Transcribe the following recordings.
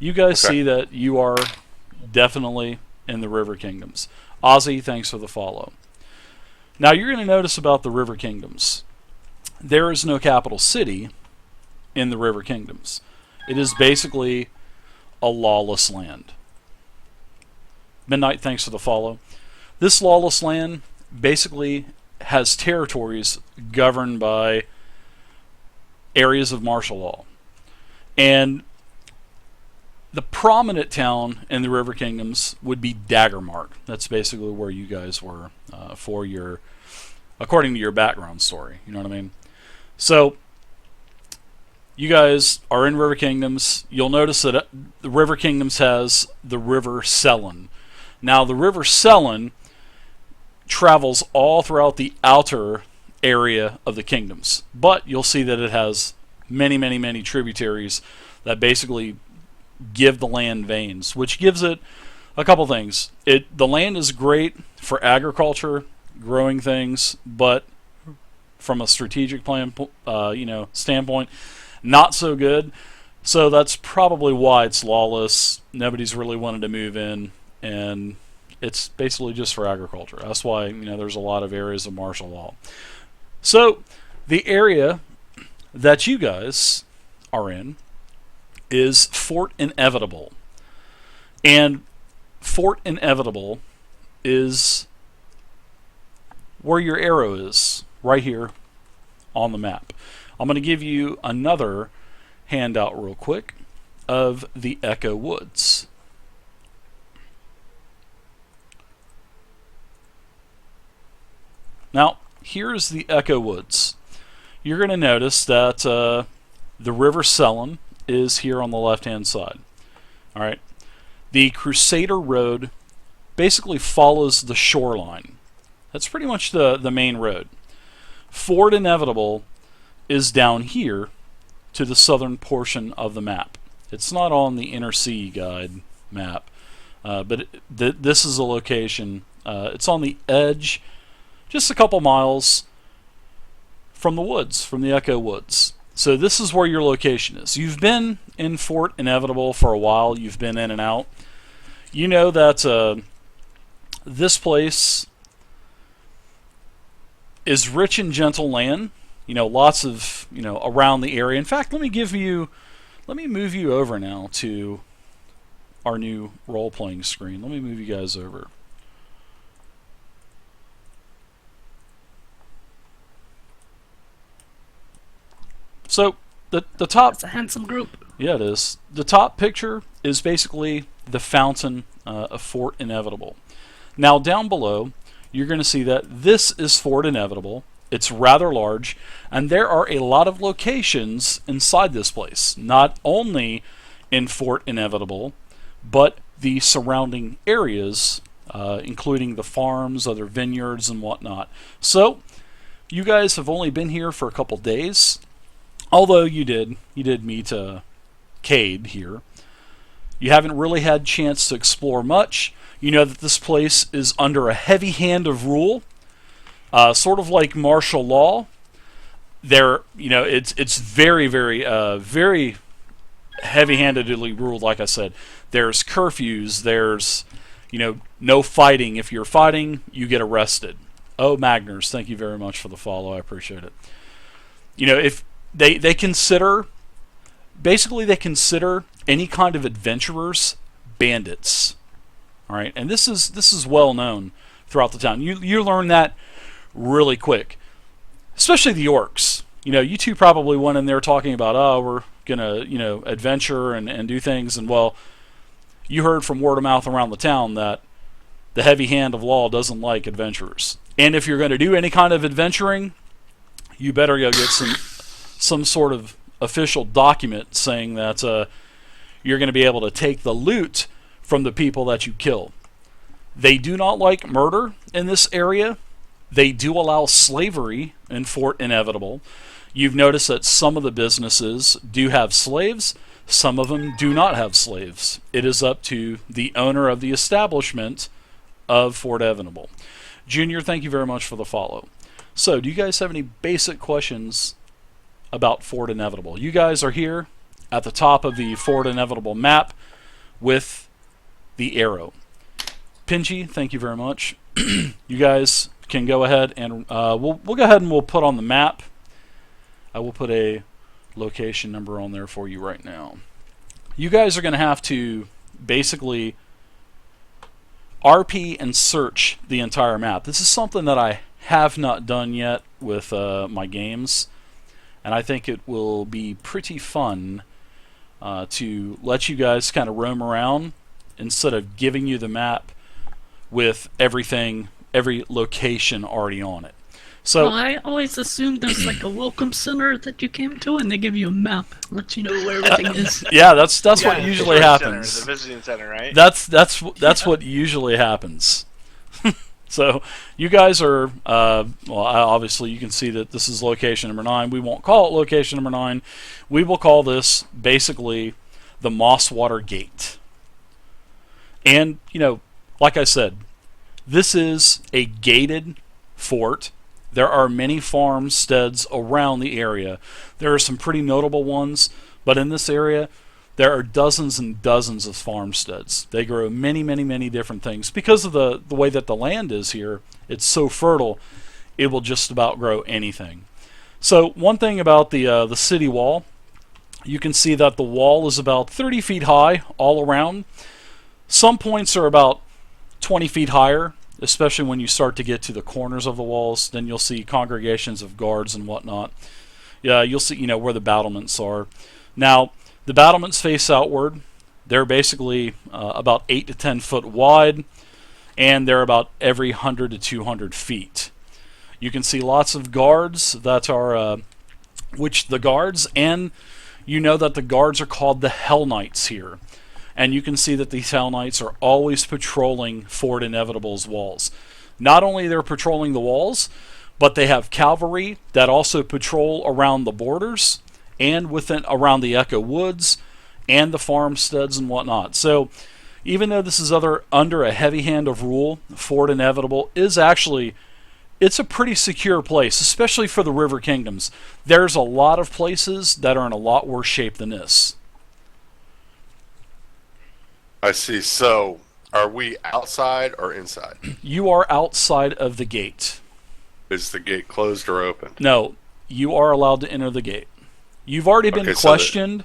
You guys Okay. see that you are definitely in the River Kingdoms. Ozzy, thanks for the follow. Now you're going to notice about the River Kingdoms. There is no capital city in the River Kingdoms. It is basically a lawless land. Midnight, thanks for the follow. This lawless land basically has territories governed by areas of martial law. And the prominent town in the River Kingdoms would be Daggermark. That's basically where you guys were for your, according to your background story. You know what I mean? So, you guys are in River Kingdoms. You'll notice that the River Kingdoms has the River Selin. Now, the River Selin travels all throughout the outer area of the kingdoms, but you'll see that it has many, many, many tributaries that basically give the land veins, which gives it a couple things. The land is great for agriculture, growing things, but from a strategic plan, standpoint, not so good. So that's probably why it's lawless. Nobody's really wanted to move in, and it's basically just for agriculture. That's why there's a lot of areas of martial law. So the area that you guys are in is Fort Inevitable, and Fort Inevitable is where your arrow is, right here on the map. I'm going to give you another handout real quick of the Echo Woods. Now, here's the Echo Woods. You're going to notice that the River Selin is here on the left-hand side. All right. The Crusader Road basically follows the shoreline. That's pretty much the main road. Fort Inevitable is down here to the southern portion of the map. It's not on the Inner Sea Guide map, but this is a location. It's on the edge, just a couple miles from the woods, from the Echo Woods. So this is where your location is. You've been in Fort Inevitable for a while. You've been in and out. You know that this place is rich in gentle land. Lots of, around the area. In fact, let me move you over now to our new role-playing screen. Let me move you guys over. So, the top... It's a handsome group. Yeah, it is. The top picture is basically the fountain of Fort Inevitable. Now, down below, you're going to see that this is Fort Inevitable. It's rather large, and there are a lot of locations inside this place. Not only in Fort Inevitable, but the surrounding areas, including the farms, other vineyards, and whatnot. So, you guys have only been here for a couple days, although you did meet Cade here. You haven't really had a chance to explore much. You know that this place is under a heavy hand of rule. Sort of like martial law. It's very, very, very heavy-handedly ruled. Like I said, there's curfews. There's, no fighting. If you're fighting, you get arrested. Oh, Magners, thank you very much for the follow. I appreciate it. If they consider, basically, they consider any kind of adventurers bandits. All right, and this is well known throughout the town. You learn that really quick, especially the orcs. You two probably went in there talking about, oh, we're gonna, adventure and do things, and well, you heard from word of mouth around the town that the heavy hand of law doesn't like adventurers. And if you're going to do any kind of adventuring, you better go get some sort of official document saying that you're going to be able to take the loot from the people that you kill. They do not like murder in this area. They do allow slavery in Fort Inevitable. You've noticed that some of the businesses do have slaves. Some of them do not have slaves. It is up to the owner of the establishment of Fort Inevitable. Junior, thank you very much for the follow. So, do you guys have any basic questions about Fort Inevitable? You guys are here at the top of the Fort Inevitable map with the arrow. Pinji, thank you very much. You guys can go ahead and we'll go ahead and we'll put on the map. I will put a location number on there for you right now. You guys are going to have to basically RP and search the entire map. This is something that I have not done yet with my games, and I think it will be pretty fun to let you guys kind of roam around instead of giving you the map with everything, every location already on it. So well, I always assumed there's like a welcome center that you came to, and they give you a map, let you know where everything is. Yeah, that's what usually happens. The visiting center, right? That's what usually happens. So you guys are well. Obviously, you can see that this is location number 9. We won't call it location number 9. We will call this basically the Mosswater Gate. And like I said, this is a gated fort. There are many farmsteads around the area. There are some pretty notable ones, but in this area, there are dozens and dozens of farmsteads. They grow many, many, many different things. Because of the way that the land is here, it's so fertile, it will just about grow anything. So one thing about the city wall, you can see that the wall is about 30 feet high all around. Some points are about 20 feet higher, especially when you start to get to the corners of the walls. Then you'll see congregations of guards and whatnot. Yeah, you'll see where the battlements are. Now, the battlements face outward. They're basically about 8 to 10 foot wide, and they're about every 100 to 200 feet. You can see lots of guards that are, and you know that the guards are called the Hell Knights here. And you can see that these Hell Knights are always patrolling Fort Inevitable's walls. Not only they're patrolling the walls, but they have cavalry that also patrol around the borders and around the Echo Woods and the farmsteads and whatnot. So even though this is under a heavy hand of rule, Fort Inevitable is actually, it's a pretty secure place, especially for the River Kingdoms. There's a lot of places that are in a lot worse shape than this. I see. So, are we outside or inside? You are outside of the gate. Is the gate closed or open? No, you are allowed to enter the gate. You've already been questioned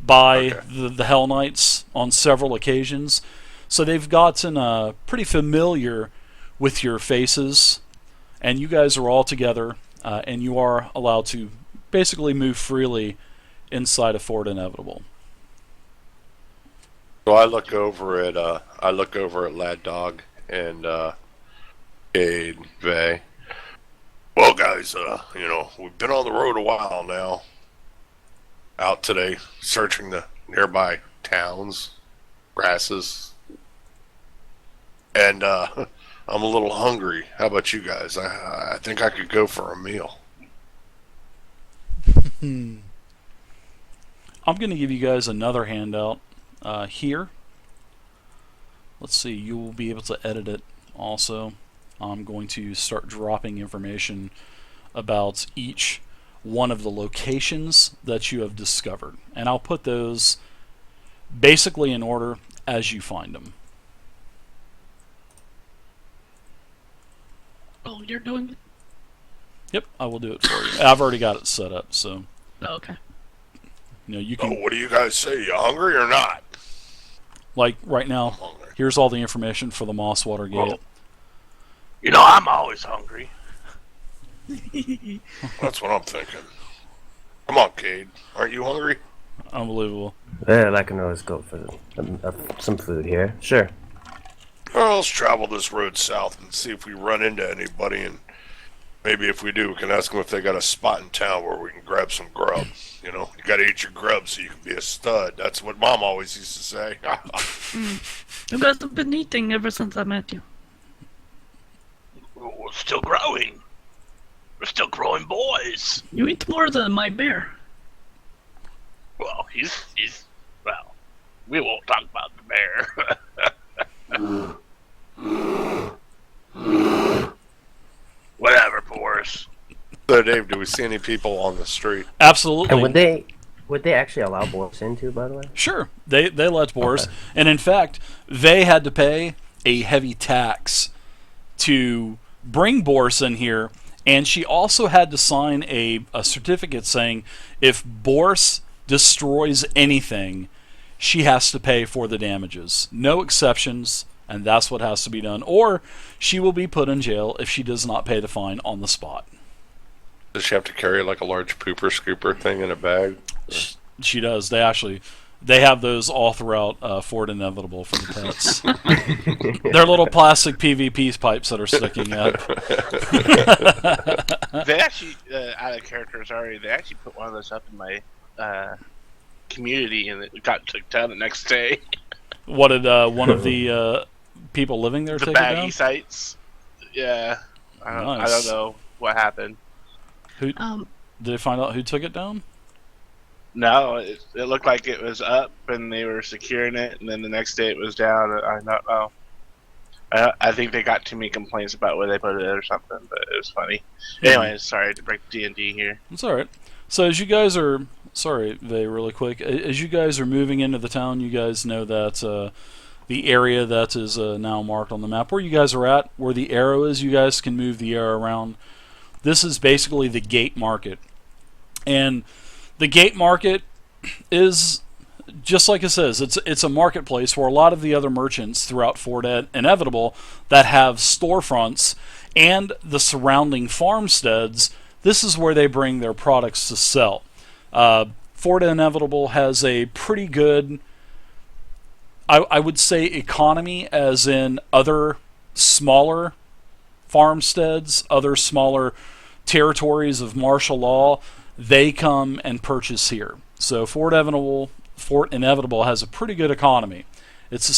by the Hell Knights on several occasions, so they've gotten pretty familiar with your faces, and you guys are all together, and you are allowed to basically move freely inside of Fort Inevitable. So I look over at Lad Dog and Cade, Vay. Well, guys, we've been on the road a while now. Out today, searching the nearby towns, grasses, and I'm a little hungry. How about you guys? I think I could go for a meal. I'm going to give you guys another handout. Here, let's see, you will be able to edit it also. I'm going to start dropping information about each one of the locations that you have discovered, and I'll put those basically in order as you find them. Oh, you're doing it? Yep, I will do it for you. I've already got it set up, so. Oh, okay. You can. Oh, what do you guys say? You hungry or not? Like right now, here's all the information for the Mosswater Gate. Well, I'm always hungry. That's what I'm thinking. Come on, Cade. Aren't you hungry? Unbelievable. Well, I can always go for some food here. Sure. Well, let's travel this road south and see if we run into anybody, and maybe if we do, we can ask them if they got a spot in town where we can grab some grub. You got to eat your grub so you can be a stud. That's what Mom always used to say. You guys have been eating ever since I met you. We're still growing. We're still growing boys. You eat more than my bear. Well, well, we won't talk about the bear. Whatever, Boris. So, Dave, do we see any people on the street? Absolutely. And Would they actually allow boys in too, by the way? Sure, they let Boris, and in fact, they had to pay a heavy tax to bring Boris in here, and she also had to sign a certificate saying if Boris destroys anything, she has to pay for the damages. No exceptions, and that's what has to be done. Or she will be put in jail if she does not pay the fine on the spot. Does she have to carry like a large pooper scooper thing in a bag? She does. They have those all throughout Fort Inevitable for the pets. They're little plastic PVP pipes that are sticking up. They actually, out of character, sorry, they actually put one of those up in my community, and it got took down the next day. What did one of the people living there The take it down? baggy sites. Yeah. I Nice. don't know what happened. Did they find out who took it down? No, it looked like it was up, and they were securing it, and then the next day it was down. I don't know. I think they got too many complaints about where they put it or something, but it was funny. Anyways, sorry to break D&D here. It's all right. So as you guys are, sorry, Vay, really quick. As you guys are moving into the town, you guys know that the area that is now marked on the map, where you guys are at, where the arrow is, you guys can move the arrow around. This is basically the gate market. And the gate market is, just like it says, it's a marketplace where a lot of the other merchants throughout Fort Inevitable that have storefronts and the surrounding farmsteads, this is where they bring their products to sell. Fort Inevitable has a pretty good, I would say, economy, as in other smaller farmsteads, other smaller territories of martial law, they come and purchase here. So Fort Inevitable has a pretty good economy. It's a